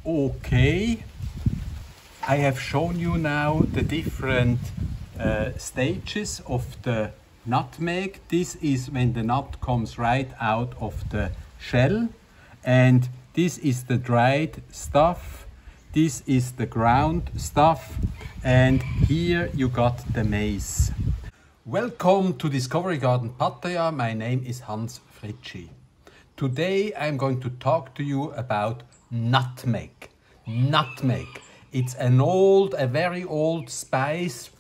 Okay, I have shown you now the different stages of the nutmeg. This is when the nut comes right out of the shell, and this is the dried stuff, this is the ground stuff, and here you got the mace. Welcome to Discovery Garden Pattaya. My name is Hans Fritschi. Today I'm going to talk to you about nutmeg. Nutmeg. It's a very old spice,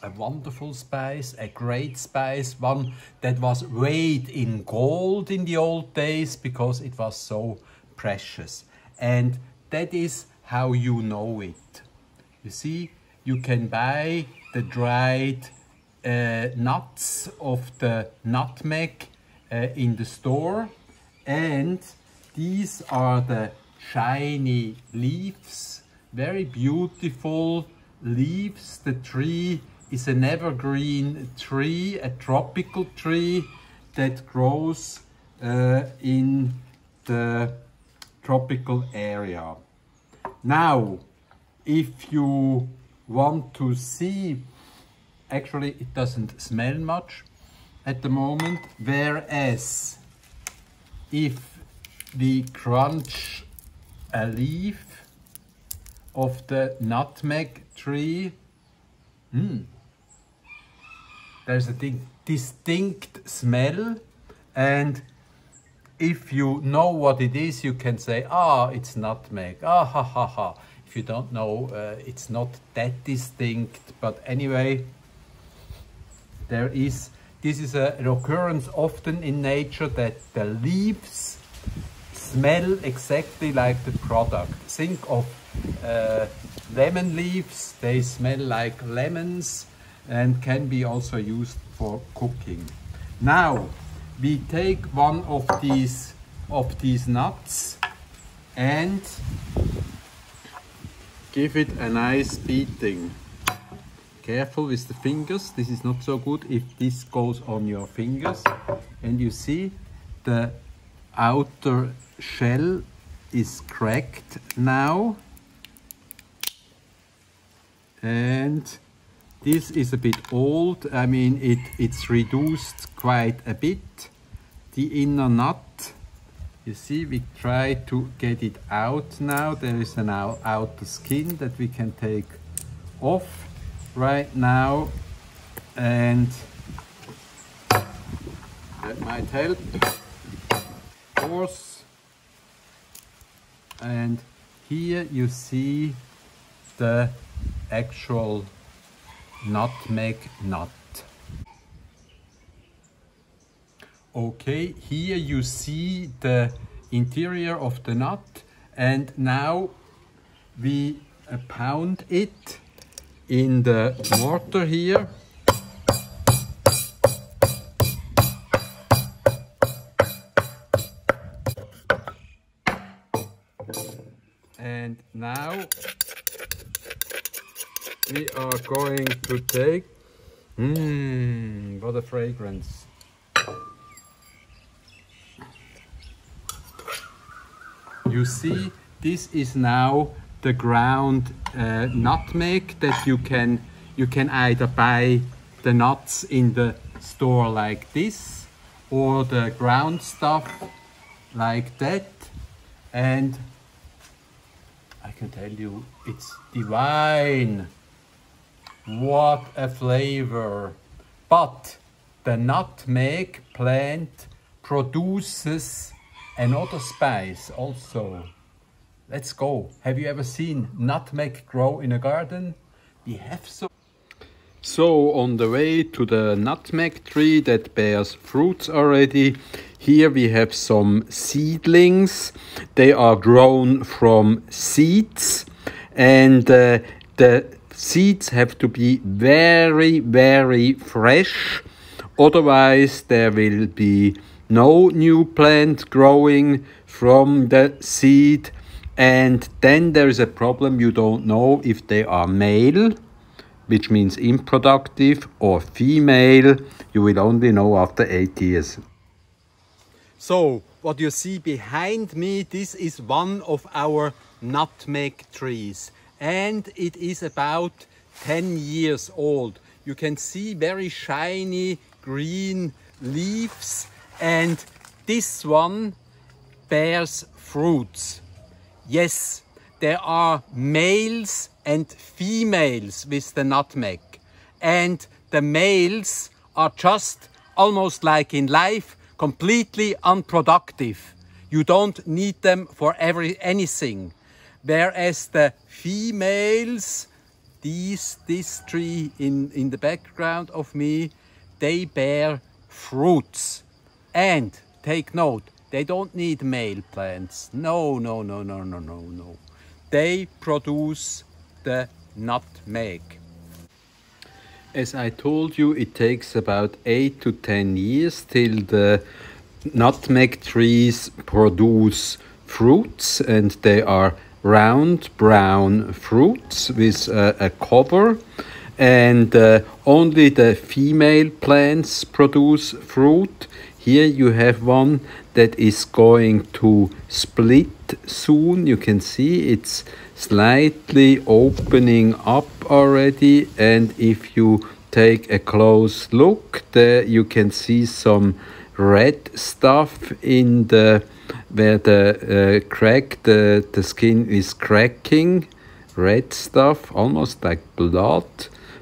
a wonderful spice, a great spice, one that was weighed in gold in the old days because it was so precious. And that is how you know it. You see, you can buy the dried nuts of the nutmeg in the store, and these are the shiny leaves, very beautiful leaves. The tree is an evergreen tree, a tropical tree that grows in the tropical area. Now, if you want to see, actually it doesn't smell much at the moment, whereas if we crunch a leaf of the nutmeg tree, there's a distinct smell, and if you know what it is, you can say, ah, it's nutmeg, ah ha ha ha. If you don't know, it's not that distinct, but anyway, this is an occurrence often in nature that the leaves smell exactly like the product. Think of lemon leaves, they smell like lemons and can be also used for cooking. Now, we take one of these nuts and give it a nice beating. Careful with the fingers, this is not so good if this goes on your fingers. And you see the outer shell is cracked now. And this is a bit old, I mean it's reduced quite a bit. The inner nut, you see, we try to get it out now. There is an outer skin that we can take off right now, and that might help, of course. And here you see the actual nutmeg nut. Okay, here you see the interior of the nut, and now we pound it in the mortar here. And now we are going to take, what a fragrance. You see, this is now the ground nutmeg that you can either buy the nuts in the store like this, or the ground stuff like that, and I can tell you it's divine. What a flavor! But the nutmeg plant produces another spice also. Let's go. Have you ever seen nutmeg grow in a garden? We have so. So on the way to the nutmeg tree that bears fruits already, here we have some seedlings. They are grown from seeds, and the seeds have to be very, very fresh. Otherwise there will be no new plant growing from the seed. And then there is a problem, you don't know if they are male, which means unproductive, or female. You will only know after 8 years. So what you see behind me, this is one of our nutmeg trees, and it is about 10 years old. You can see very shiny green leaves, and this one bears fruits. Yes, there are males and females with the nutmeg, and the males are just almost like in life, completely unproductive. You don't need them for anything. Whereas the females, this tree in the background of me, they bear fruits. And take note, they don't need male plants. No. They produce the nutmeg. As I told you, it takes about 8 to 10 years till the nutmeg trees produce fruits, and they are round brown fruits with a cover, and only the female plants produce fruit. Here you have one that is going to split soon. You can see it's slightly opening up already, and if you take a close look there, you can see some red stuff in the where the skin is cracking. Red stuff, almost like blood,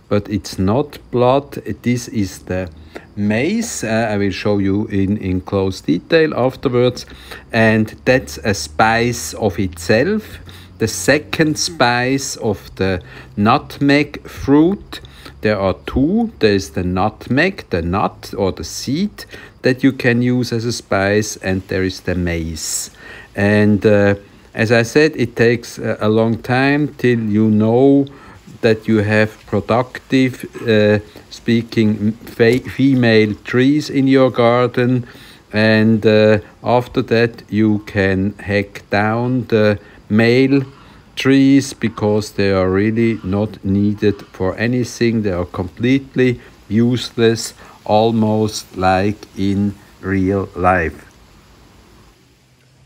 but it's not blood. This is the mace. I will show you in close detail afterwards, and that's a spice of itself. The second spice of the nutmeg fruit. There are two. There is the nutmeg, the nut or the seed that you can use as a spice, and there is the mace. And as I said, it takes a long time till you know that you have productive female trees in your garden, and after that you can hack down the male trees because they are really not needed for anything. They are completely useless, almost like in real life.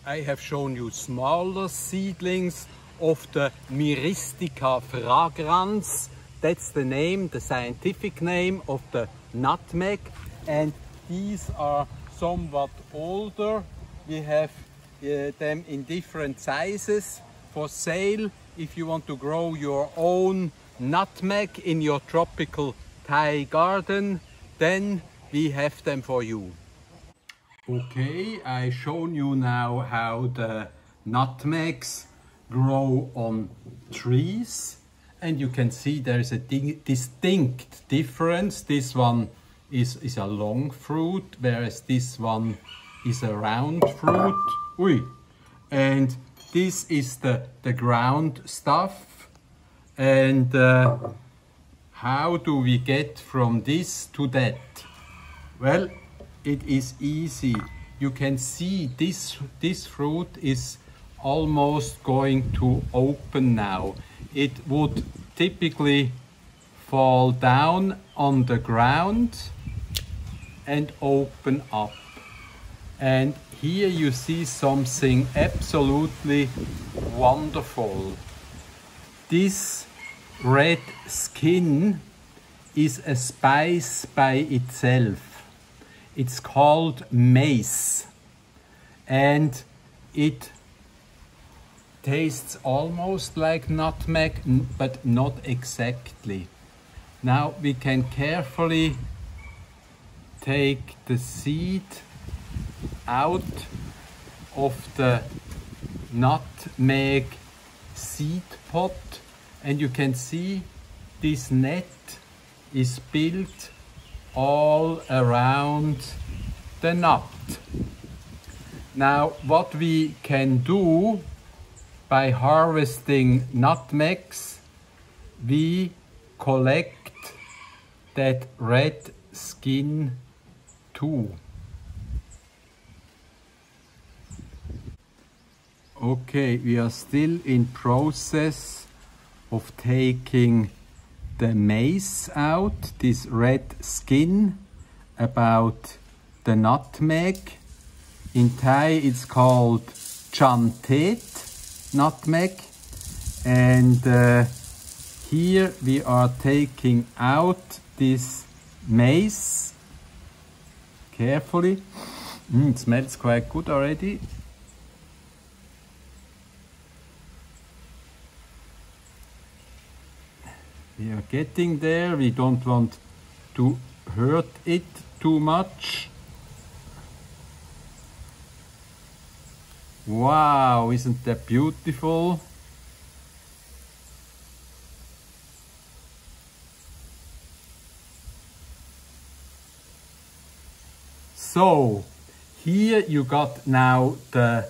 I have shown you smaller seedlings of the Myristica fragrans. That's the name, the scientific name of the nutmeg, and these are somewhat older. We have them in different sizes for sale. If you want to grow your own nutmeg in your tropical Thai garden, then we have them for you. Okay, I've shown you now how the nutmegs grow on trees, and you can see there is a distinct difference. This one is a long fruit, whereas this one is a round fruit. And this is the ground stuff. And how do we get from this to that? Well, it is easy. You can see this fruit is almost going to open now. It would typically fall down on the ground and open up. And here you see something absolutely wonderful. This red skin is a spice by itself. It's called mace, and it tastes almost like nutmeg, but not exactly. Now we can carefully take the seed out of the nutmeg seed pot, and you can see this net is built all around the nut. Now what we can do by harvesting nutmegs, we collect that red skin too. Okay, we are still in process of taking the mace out, this red skin about the nutmeg. In Thai it's called chantet. nutmeg. And here we are taking out this mace carefully. It smells quite good already. We are getting there. We don't want to hurt it too much. Wow, isn't that beautiful? So, here you got now the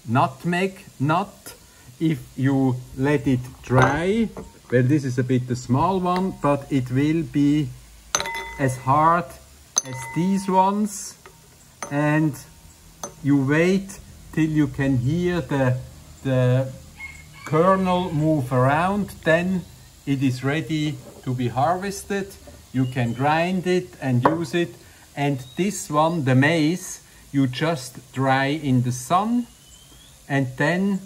nutmeg nut. If you let it dry, well, this is a bit a small one, but it will be as hard as these ones. And you wait till you can hear the kernel move around, then it is ready to be harvested. You can grind it and use it. And this one, the mace, you just dry in the sun, and then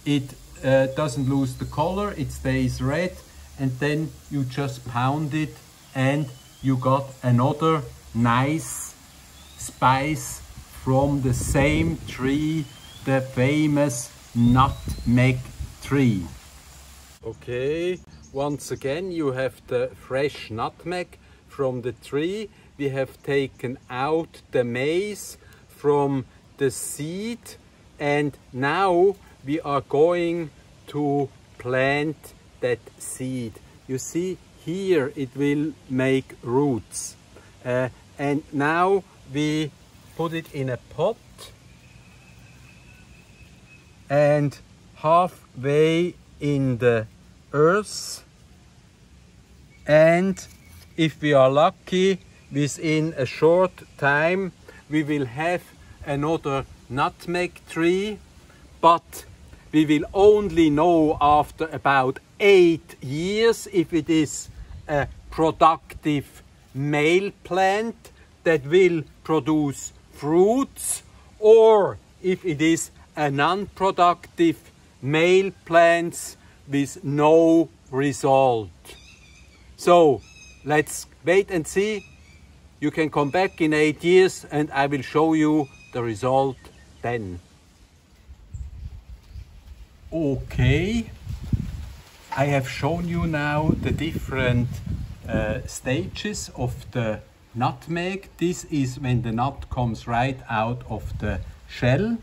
it doesn't lose the color, it stays red, and then you just pound it and you got another nice spice from the same tree, the famous nutmeg tree. Okay, once again you have the fresh nutmeg from the tree. We have taken out the mace from the seed, and now we are going to plant that seed. You see here it will make roots, and now we put it in a pot, and halfway in the earth, and if we are lucky, within a short time we will have another nutmeg tree, but we will only know after about 8 years if it is a productive male plant that will produce fruits, or if it is a non-productive male plant with no result. So let's wait and see. You can come back in 8 years and I will show you the result then. Okay, I have shown you now the different stages of the nutmeg. This is when the nut comes right out of the shell,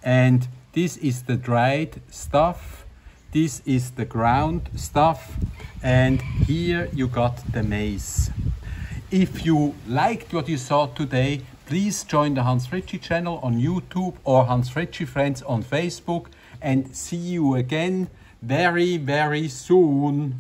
and this is the dried stuff, this is the ground stuff, and here you got the mace. If you liked what you saw today, please join the Hans Fritschi channel on YouTube or Hans Fritschi Friends on Facebook, and see you again very, very soon.